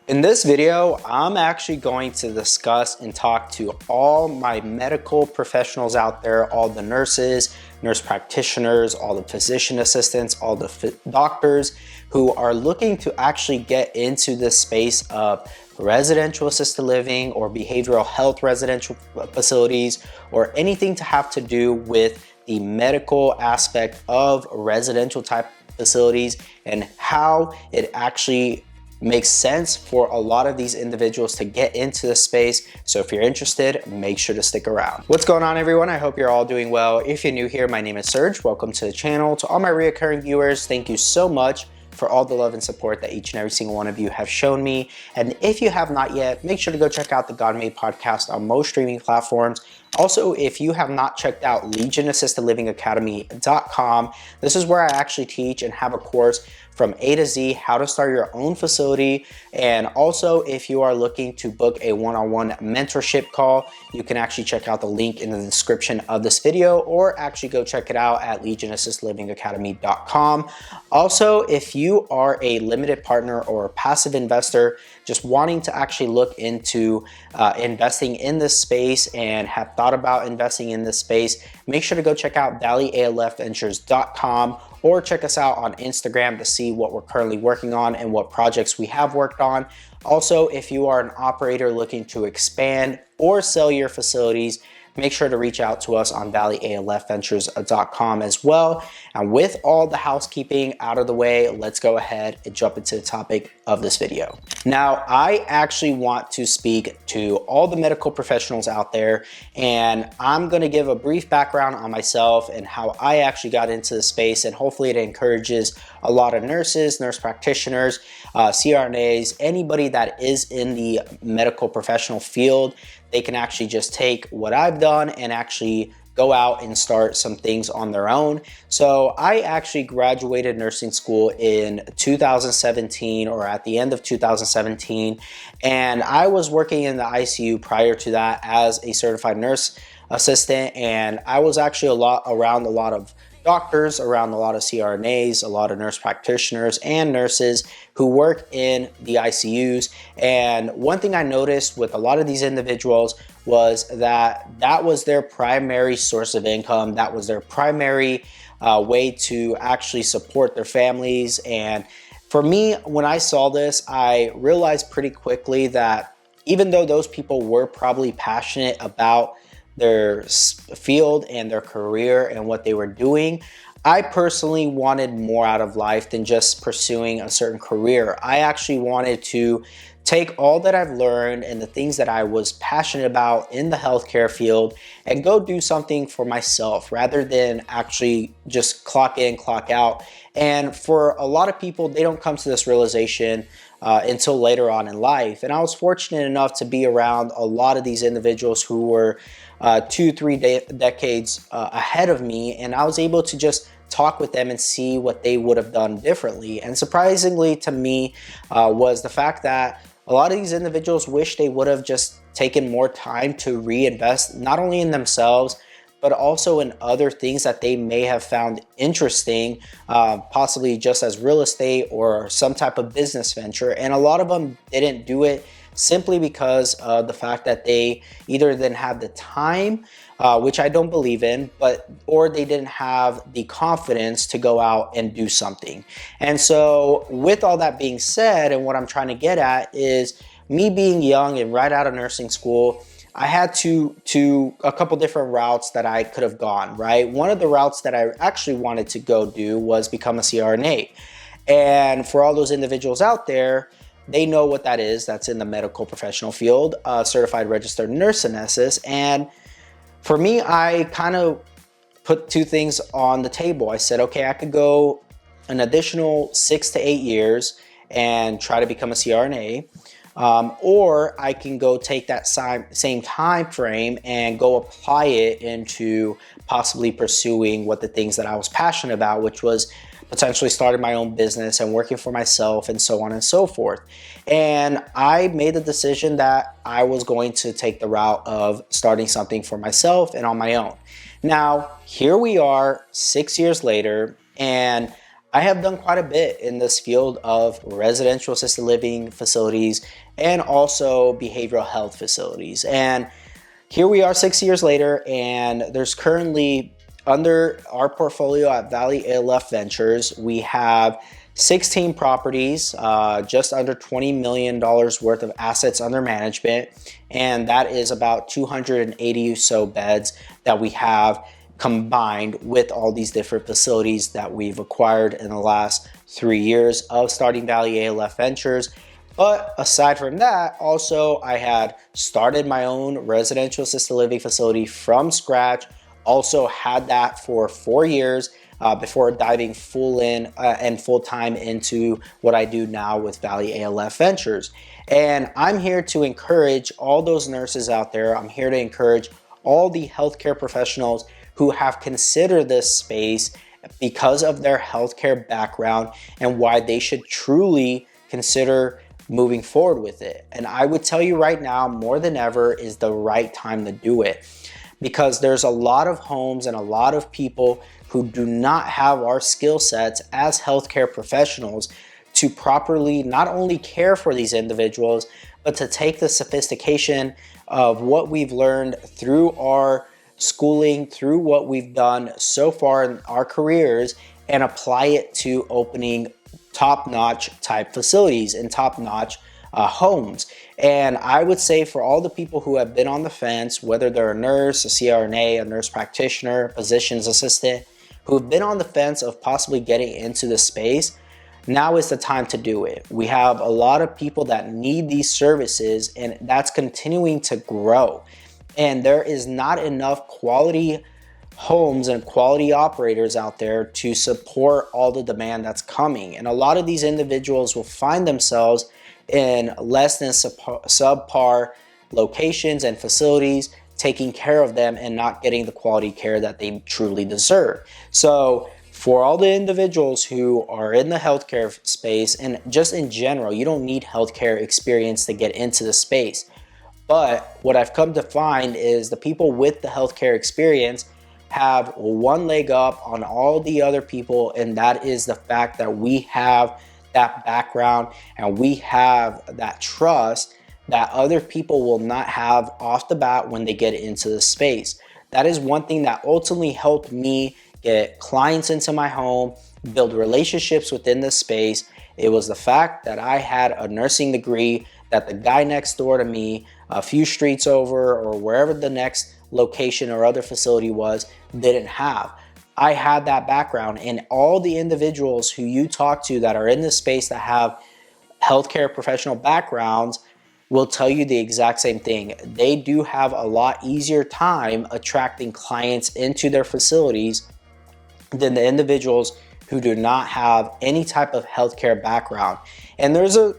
In this video, I'm actually going to discuss and talk to all my medical professionals out there, all the nurses, nurse practitioners, all the physician assistants, all the doctors who are looking to actually get into this space of residential assisted living or behavioral health residential facilities, or anything to have to do with the medical aspect of residential type facilities and how it actually makes sense for a lot of these individuals to get into the space. So if you're interested, make sure to stick around. What's going on, everyone? I hope you're all doing well. If you're new here, my name is Serge. Welcome to the channel. To all my reoccurring viewers, thank you so much for all the love and support that each and every single one of you have shown me. And if you have not yet, make sure to go check out the God Made podcast on most streaming platforms. Also, if you have not checked out legionassistedlivingacademy.com, this is where I actually teach and have a course from A to Z, how to start your own facility. And also, if you are looking to book a one-on-one mentorship call, you can actually check out the link in the description of this video, or actually go check it out at legionassistedlivingacademy.com. Also, if you are a limited partner or a passive investor just wanting to actually look into investing in this space and have thought about investing in this space, make sure to go check out valleyalfventures.com or check us out on Instagram to see what we're currently working on and what projects we have worked on. Also, if you are an operator looking to expand or sell your facilities, make sure to reach out to us on valleyalfventures.com as well. And with all the housekeeping out of the way, let's go ahead and jump into the topic of this video. Now, I actually want to speak to all the medical professionals out there, and I'm gonna give a brief background on myself and how I actually got into the space, and hopefully it encourages a lot of nurses, nurse practitioners, CRNAs, anybody that is in the medical professional field. They can actually just take what I've done and actually go out and start some things on their own. So I actually graduated nursing school in 2017, or at the end of 2017. And I was working in the ICU prior to that as a certified nurse assistant. And I was actually around a lot of doctors, around a lot of CRNAs, a lot of nurse practitioners and nurses who work in the ICUs. And one thing I noticed with a lot of these individuals was that was their primary source of income. That was their primary way to actually support their families. And for me, when I saw this, I realized pretty quickly that even though those people were probably passionate about their field and their career and what they were doing, I personally wanted more out of life than just pursuing a certain career. I actually wanted to take all that I've learned and the things that I was passionate about in the healthcare field and go do something for myself rather than actually just clock in, clock out. And for a lot of people, they don't come to this realization until later on in life. And I was fortunate enough to be around a lot of these individuals who were 2-3 decades ahead of me, and I was able to just talk with them and see what they would have done differently. And surprisingly to me was the fact that a lot of these individuals wish they would have just taken more time to reinvest not only in themselves, but also in other things that they may have found interesting, possibly just as real estate or some type of business venture. And a lot of them didn't do it simply because of the fact that they either didn't have the time, which I don't believe in, or they didn't have the confidence to go out and do something. And so with all that being said, and what I'm trying to get at is me being young and right out of nursing school, I had a couple different routes that I could have gone, right? One of the routes that I actually wanted to go do was become a CRNA. And for all those individuals out there, they know what that is. That's in the medical professional field, certified registered nurse anesthetist. And for me, I kind of put two things on the table. I said, okay, I could go an additional 6 to 8 years and try to become a CRNA. Or I can go take that same time frame and go apply it into possibly pursuing what the things that I was passionate about, which was potentially starting my own business and working for myself and so on and so forth. And I made the decision that I was going to take the route of starting something for myself and on my own. Now, here we are 6 years later, and I have done quite a bit in this field of residential assisted living facilities and also behavioral health facilities. And here we are 6 years later, and there's currently, under our portfolio at Valley ALF Ventures, we have 16 properties, just under $20 million worth of assets under management, and that is about 280 or so beds that we have combined with all these different facilities that we've acquired in the last 3 years of starting Valley ALF Ventures. But aside from that, also I had started my own residential assisted living facility from scratch. Also had that for 4 years before diving full in and full time into what I do now with Valley ALF Ventures. And I'm here to encourage all those nurses out there. I'm here to encourage all the healthcare professionals who have considered this space because of their healthcare background and why they should truly consider moving forward with it. And I would tell you right now, more than ever, is the right time to do it, because there's a lot of homes and a lot of people who do not have our skill sets as healthcare professionals to properly not only care for these individuals, but to take the sophistication of what we've learned through our schooling, through what we've done so far in our careers, and apply it to opening top-notch type facilities and top-notch homes. And I would say for all the people who have been on the fence, whether they're a nurse, a CRNA, a nurse practitioner, physician's assistant, who've been on the fence of possibly getting into the space, now is the time to do it. We have a lot of people that need these services, and that's continuing to grow. And there is not enough quality homes and quality operators out there to support all the demand that's coming. And a lot of these individuals will find themselves in less than subpar locations and facilities, taking care of them and not getting the quality care that they truly deserve. So for all the individuals who are in the healthcare space, and just in general, you don't need healthcare experience to get into the space. But what I've come to find is the people with the healthcare experience have one leg up on all the other people, and that is the fact that we have that background and we have that trust that other people will not have off the bat when they get into the space. That is one thing that ultimately helped me get clients into my home, build relationships within the space. It was the fact that I had a nursing degree that the guy next door to me, a few streets over or wherever the next location or other facility was, didn't have. I had that background, and all the individuals who you talk to that are in this space that have healthcare professional backgrounds will tell you the exact same thing. They do have a lot easier time attracting clients into their facilities than the individuals who do not have any type of healthcare background. And there's a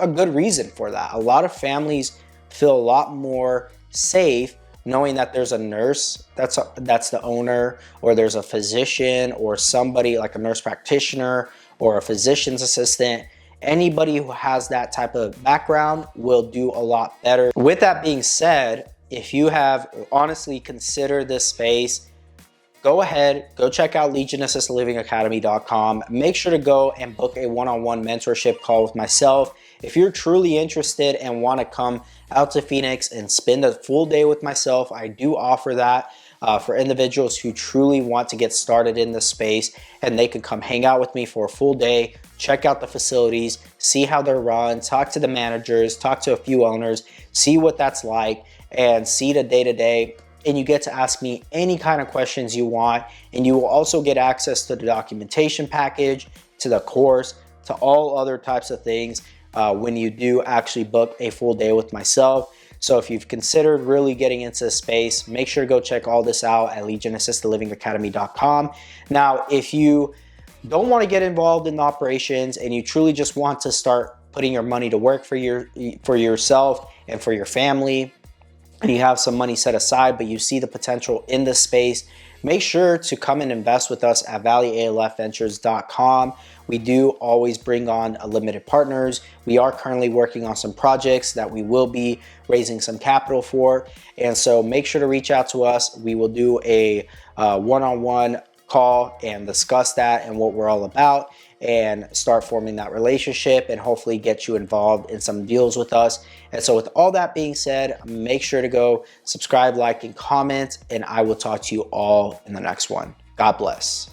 good reason for that. A lot of families feel a lot more safe knowing that there's a nurse that's the owner, or there's a physician or somebody like a nurse practitioner or a physician's assistant. Anybody who has that type of background will do a lot better. With that being said, if you have honestly considered this space, go ahead, go check out legionassistedlivingacademy.com. Make sure to go and book a one-on-one mentorship call with myself. If you're truly interested and want to come out to Phoenix and spend a full day with myself, I do offer that for individuals who truly want to get started in this space, and they can come hang out with me for a full day, check out the facilities, see how they're run, talk to the managers, talk to a few owners, see what that's like, and see the day-to-day. And you get to ask me any kind of questions you want, and you will also get access to the documentation package, to the course, to all other types of things when you do actually book a full day with myself. So if you've considered really getting into the space, make sure to go check all this out at legionassistedlivingacademy.com. Now, if you don't want to get involved in the operations and you truly just want to start putting your money to work for yourself and for your family, and you have some money set aside, but you see the potential in this space, make sure to come and invest with us at valleyalfventures.com. We do always bring on limited partners. We are currently working on some projects that we will be raising some capital for. And so make sure to reach out to us. We will do a one-on-one call and discuss that and what we're all about, and start forming that relationship and hopefully get you involved in some deals with us. And so with all that being said, make sure to go subscribe, like, and comment, and I will talk to you all in the next one. God bless.